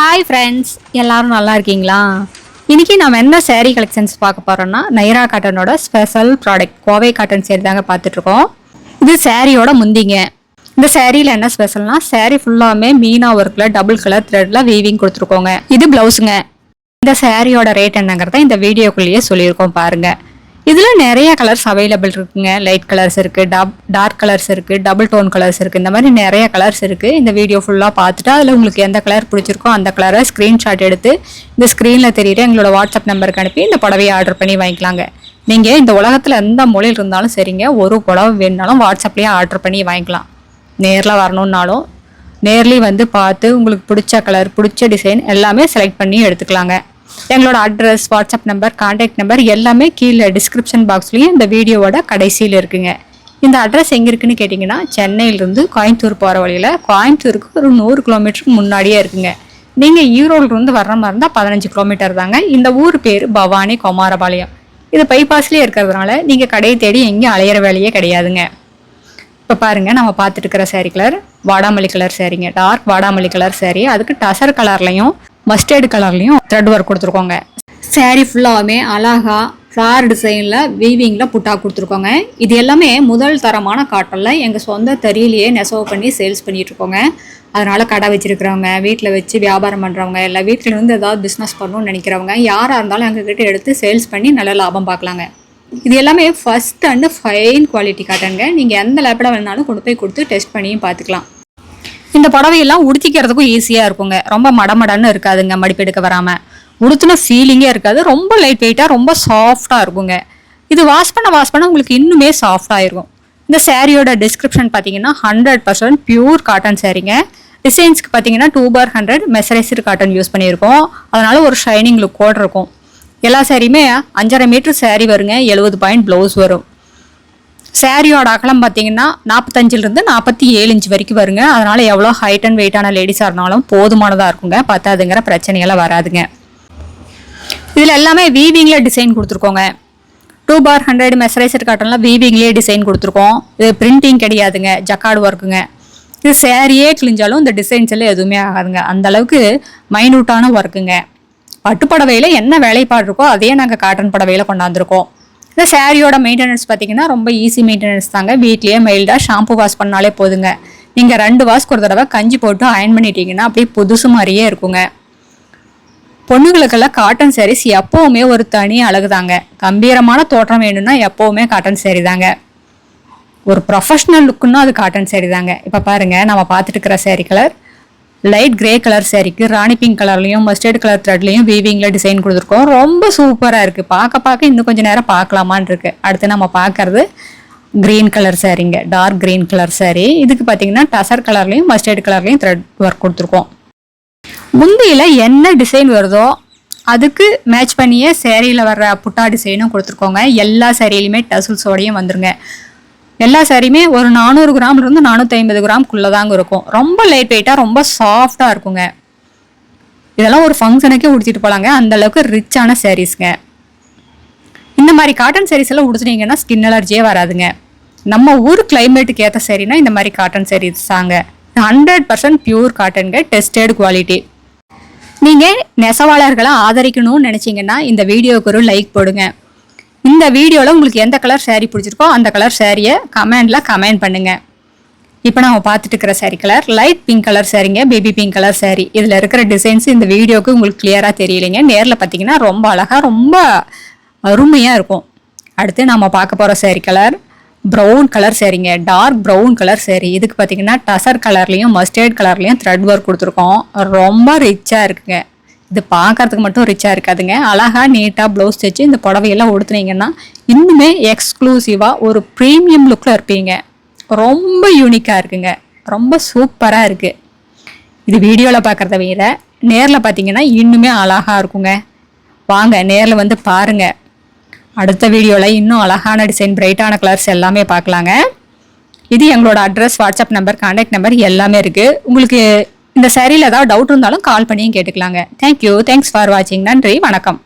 Hi friends, எல்லாரும் நல்லா இருக்கீங்களா? இன்றைக்கி நம்ம என்ன சேரீ கலெக்ஷன்ஸ் பார்க்க போகிறோன்னா நைரா காட்டனோட special product Kovai cotton saree தாங்க பார்த்துட்ருக்கோம். இது சேரீயோட முந்திங்க. இந்த சேரீயில் என்ன ஸ்பெஷல்னா சேரீ ஃபுல்லாமே மீனா ஒர்க்கில் டபுள் கலர் த்ரெட்டில் வீவிங் கொடுத்துருக்கோங்க. இது ப்ளவுஸுங்க. இந்த சேரீயோட ரேட் என்னங்கிறத இந்த வீடியோக்குள்ளேயே சொல்லியிருக்கோம் பாருங்கள். இதில் நிறைய கலர்ஸ் அவைலபிள் இருக்குங்க. லைட் கலர்ஸ் இருக்குது, டார்க் கலர்ஸ் இருக்குது, டபுள் டோன் கலர்ஸ் இருக்குது. இந்த மாதிரி நிறைய கலர்ஸ் இருக்குது. இந்த வீடியோ ஃபுல்லாக பார்த்துட்டு அதில் உங்களுக்கு எந்த கலர் பிடிச்சிருக்கோ அந்த கலரை ஸ்க்ரீன்ஷாட் எடுத்து இந்த ஸ்க்ரீனில் தெரியுற எங்களோட வாட்ஸ்அப் நம்பருக்கு அனுப்பி இந்த புடவையை ஆர்டர் பண்ணி வாங்கிக்கலாங்க. நீங்கள் இந்த உலகத்தில் எந்த மொழியில் இருந்தாலும் சரிங்க, ஒரு புடவை வேணுனாலும் வாட்ஸ்அப்லேயே ஆர்டர் பண்ணி வாங்கிக்கலாம். நேரில் வரணுன்னாலும் நேர்லேயும் வந்து பார்த்து உங்களுக்கு பிடிச்ச கலர் பிடிச்ச டிசைன் எல்லாமே செலக்ட் பண்ணி எடுத்துக்கலாங்க. எங்களோட address, WhatsApp number, contact number எல்லாமே கீழே டிஸ்கிரிப்ஷன் பாக்ஸ்லேயும் இந்த வீடியோவோட கடைசியில் இருக்குங்க. இந்த அட்ரஸ் எங்கே இருக்குன்னு கேட்டிங்கன்னா சென்னையிலேருந்து கோயம்புத்தூர் போகிற வழியில் கோயம்புத்தூருக்கு ஒரு 100 கிலோமீட்டருக்கு முன்னாடியே இருக்குங்க. நீங்கள் ஈரோடுலேருந்து வர்ற மாதிரி இருந்தால் 15 கிலோமீட்டர் தாங்க. இந்த ஊர் பேர் பவானி குமாரபாளையம். இது பைபாஸ்லேயே இருக்கிறதுனால நீங்கள் கடையை தேடி எங்கேயும் அலையிற வேலையே கிடையாதுங்க. இப்போ பாருங்கள், நம்ம பார்த்துட்டு இருக்கிற சேரீ கலர் வாடாமல்லி கலர் சேரீங்க. டார்க் வாடாமல்லி கலர் சேரீ, அதுக்கு டசர் கலர்லையும் மஸ்டர்டு கலர்லையும் த்ரெட் ஒர்க் கொடுத்துருக்கோங்க. சேரீ ஃபுல்லாகவே அழகா ஃப்ளார் டிசைனில் வீவிங்கில் புட்டா கொடுத்துருக்கோங்க. இது எல்லாமே முதல் தரமான காட்டனில் எங்கள் சொந்த தறியிலேயே நெசவு பண்ணி சேல்ஸ் பண்ணிகிட்ருக்கோங்க. அதனால் கடை வச்சுருக்கிறவங்க, வீட்டில் வச்சு வியாபாரம் பண்ணுறவங்க, இல்லை வீட்டில் இருந்து ஏதாவது பிஸ்னஸ் பண்ணணும்னு நினைக்கிறவங்க யாராக இருந்தாலும் எங்ககிட்ட எடுத்து சேல்ஸ் பண்ணி நல்ல லாபம் பார்க்கலாங்க. இது எல்லாமே ஃபஸ்ட் அண்டு ஃபைன் குவாலிட்டி காட்டனுங்க. நீங்கள் எந்த லேப்பில் வேணாலும் கொண்டு போய் கொடுத்து டெஸ்ட் பண்ணியும் பார்த்துக்கலாம். இந்த புடவையெல்லாம் உடுத்திக்கிறதுக்கும் ஈஸியாக இருக்குங்க. ரொம்ப மடமடன்னு இருக்காதுங்க, மடிப்பெடுக்க வராமல். உடுத்துன ஃபீலிங்கே இருக்காது. ரொம்ப லைட் வெயிட்டாக ரொம்ப சாஃப்டாக இருக்குங்க. இது வாஷ் பண்ண உங்களுக்கு இன்னுமே சாஃப்டாக இருக்கும். இந்த சேரீயோட டிஸ்கிரிப்ஷன் பார்த்தீங்கன்னா 100% பியூர் காட்டன் சேரீங்க. டிசைன்ஸ்க்கு பார்த்தீங்கன்னா 2/100 மெசரைஸ்டு காட்டன் யூஸ் பண்ணியிருக்கோம். அதனால் ஒரு ஷைனிங் லுக்கோடு இருக்கும். எல்லா சேரீயுமே 5.5 மீட்டர் சேரீ வருங்க. 70 பாயிண்ட் ப்ளவுஸ் வரும். சேரீயோட அகலம் பார்த்தீங்கன்னா 45லேருந்து 47 இன்ச் வரைக்கும் வருங்க. அதனால் எவ்வளோ ஹைட் அண்ட் வெயிட்டான லேடிஸாக இருந்தாலும் போதுமானதாக இருக்குங்க. பத்தாதுங்கிற பிரச்சனையெல்லாம் வராதுங்க. இதில் எல்லாமே வீவிங்கில் டிசைன் கொடுத்துருக்கோங்க. 2/100 மெசரைஸ்டு காட்டனில் வீவிங்லேயே டிசைன் கொடுத்துருக்கோம். இது பிரிண்டிங் கிடையாதுங்க, ஜக்கார்டு ஒர்க்குங்க. இது சேரீயே கிழிஞ்சாலும் இந்த டிசைன்ஸ் எல்லாம் எதுவுமே ஆகாதுங்க. அந்தளவுக்கு மைனூட்டான ஒர்க்குங்க. பட்டு புடவையில் என்ன வேலைப்பாடு இருக்கோ அதையே நாங்கள் காட்டன் புடவையில் கொண்டாந்துருக்கோம். இந்த சேரீயோட மெயின்டெனன்ஸ் பார்த்தீங்கன்னா ரொம்ப ஈஸி மெயின்டெனன்ஸ் தாங்க. வீட்லேயே மைல்டாக ஷாம்பு வாஷ் பண்ணாலே போதுங்க. நீங்கள் 2 வாஷ்க்கு ஒரு தடவை கஞ்சி போட்டு அயன் பண்ணிட்டீங்கன்னா அப்படியே புதுசு மாதிரியே இருக்குங்க. பொண்ணுங்களுக்கெல்லாம் காட்டன் சாரீஸ் எப்போவுமே ஒரு தனி அழகு தாங்க. கம்பீரமான தோற்றம் வேணும்னா எப்போவுமே காட்டன் சாரீ தாங்க. ஒரு ப்ரொஃபஷ்னல் லுக்குன்னா அது காட்டன் சாரீ தாங்க. இப்போ பாருங்கள், நம்ம பார்த்துட்டு இருக்கிற saree colour light grey colour சேரீக்கு ராணி பிங்க் கலர்லையும் மஸ்டர்டு கலர் த்ரெட்லையும் வீவிங்கில் டிசைன் கொடுத்துருக்கோம். ரொம்ப சூப்பராக இருக்குது. பார்க்க இன்னும் கொஞ்சம் நேரம் பார்க்கலாமான் இருக்குது. அடுத்து நம்ம பார்க்கறது க்ரீன் கலர் சேரீங்க. Dark green colour saree. இதுக்கு பார்த்தீங்கன்னா டசர் கலர்லையும் மஸ்டர்டு கலர்லையும் த்ரெட் ஒர்க் கொடுத்துருக்கோம். முந்தியில் என்ன டிசைன் வருதோ அதுக்கு மேட்ச் பண்ணியே சேரீயில் வர்ற புட்டா டிசைனும் கொடுத்துருக்கோங்க. எல்லா சேரீலையுமே டசல்ஸோடையும் வந்துருங்க. எல்லா சாரியுமே ஒரு 400 கிராம்லேருந்து 450 கிராம்குள்ளே தாங்க இருக்கும். ரொம்ப லைட் வெயிட்டாக ரொம்ப சாஃப்டாக இருக்குங்க. இதெல்லாம் ஒரு ஃபங்க்ஷனுக்கே உடுத்திட்டு போகலாங்க. அந்தளவுக்கு ரிச்சான சாரீஸ்ங்க. இந்த மாதிரி காட்டன் சாரீஸ் எல்லாம் உடுத்துனீங்கன்னா ஸ்கின் அலர்ஜியே வராதுங்க. நம்ம ஊர் கிளைமேட்டுக்கு ஏற்ற சாரீனா இந்த மாதிரி காட்டன் சாரீஸ் தாங்க. 100% பியூர் காட்டனுங்க, டெஸ்டட் குவாலிட்டி. நீங்கள் நெசவாளர்களை ஆதரிக்கணும்னு நினச்சிங்கன்னா இந்த வீடியோவுக்கு ஒரு லைக் போடுங்க. இந்த வீடியோவில் உங்களுக்கு எந்த கலர் சேரீ பிடிச்சிருக்கோ அந்த கலர் சேரீயை கமெண்ட் பண்ணுங்கள். இப்போ நம்ம பார்த்துட்டு இருக்கிற saree colour light pink colour சேரீங்க, பேபி பிங்க் கலர் சேரீ. இதில் இருக்கிற டிசைன்ஸ் இந்த வீடியோவுக்கு உங்களுக்கு கிளியராக தெரியலைங்க. நேரில் பார்த்தீங்கன்னா ரொம்ப அழகாக ரொம்ப அருமையாக இருக்கும். அடுத்து நம்ம பார்க்க போகிற சேரீ கலர் ப்ரௌன் கலர் சேரீங்க. Dark brown colour saree. இதுக்கு பார்த்தீங்கன்னா டசர் கலர்லேயும் மஸ்டர்ட் கலர்லேயும் த்ரெட் ஒர்க் கொடுத்துருக்கோம். ரொம்ப ரிச்சாக இருக்குங்க. இது பார்க்கறதுக்கு மட்டும் ரிச்சாக இருக்காதுங்க. அழகாக நீட்டாக ப்ளவுஸ் தைச்சு இந்த புடவையெல்லாம் உடுத்துனீங்கன்னா இன்னுமே எக்ஸ்க்ளூசிவாக ஒரு ப்ரீமியம் லுக்கில் இருப்பீங்க. ரொம்ப யூனிக்காக இருக்குங்க. ரொம்ப சூப்பராக இருக்குது. இது வீடியோவில் பார்க்குறத விட நேரில் பார்த்தீங்கன்னா இன்னுமே அழகாக இருக்குங்க. வாங்க நேரில் வந்து பாருங்கள். அடுத்த வீடியோவில் இன்னும் அழகான டிசைன் பிரைட்டான கலர்ஸ் எல்லாமே பார்க்கலாங்க. இது எங்களோட address, WhatsApp number, contact number எல்லாமே இருக்குது. உங்களுக்கு இந்த சேரீயில் ஏதாவது டவுட் இருந்தாலும் கால் பண்ணியும் கேட்டுக்கலாங்க. தேங்க்யூ. தேங்க்ஸ் ஃபார் வாட்சிங். நன்றி, வணக்கம்.